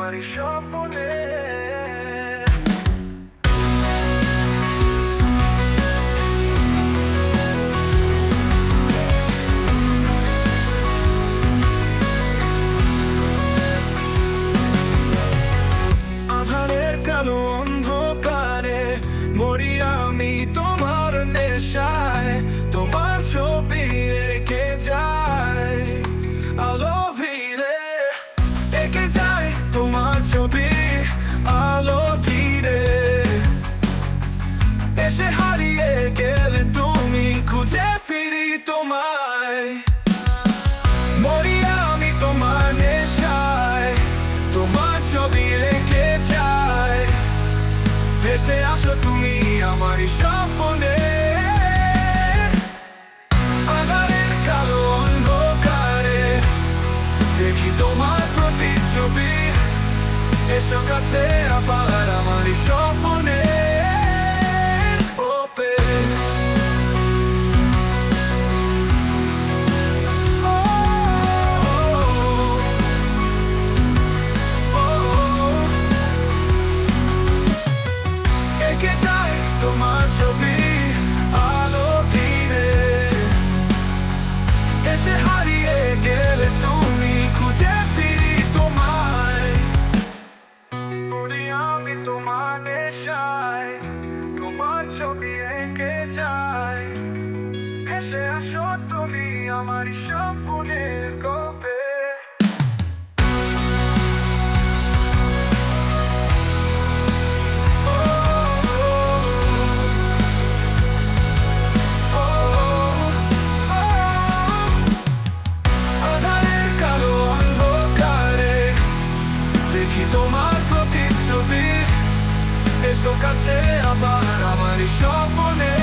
আমারই স্বপ্নে। আধারের কালো অন্ধকারে মরি আমি তোমার নেশায়, তোমার ছবি এঁকে যায় আলো ভিড়ে, এঁকে যায় তোমার ছবি আলো ভিড়ে। এসে হারিয়ে গেলে তুমি, খুঁজে ফিরি তোমায়। মরি আমি তোমার নেশায়, তোমার ছবি রেখে যায়। ভেসে আসো তুমি আমারই স্বপ্নে। আধারের কালো অন্ধকারে দেখি তোমার প্রতিচ্ছবি, এসো কাছে আবার আমারই স্বপ্নে। তোমার ছবি আলো ভিড়ে, এসে হারিয়ে গেলে তুমি, খুঁজে ফিরি তোমায়। মরি আমি তোমার নেশায়, তোমার ছবি এঁকে যায়। এসে আসো তুমি আমারই স্বপ্নের গল্পে। তোমার প্রতিচ্ছবি, এসো কাছে আবার আমারই স্বপ্নে।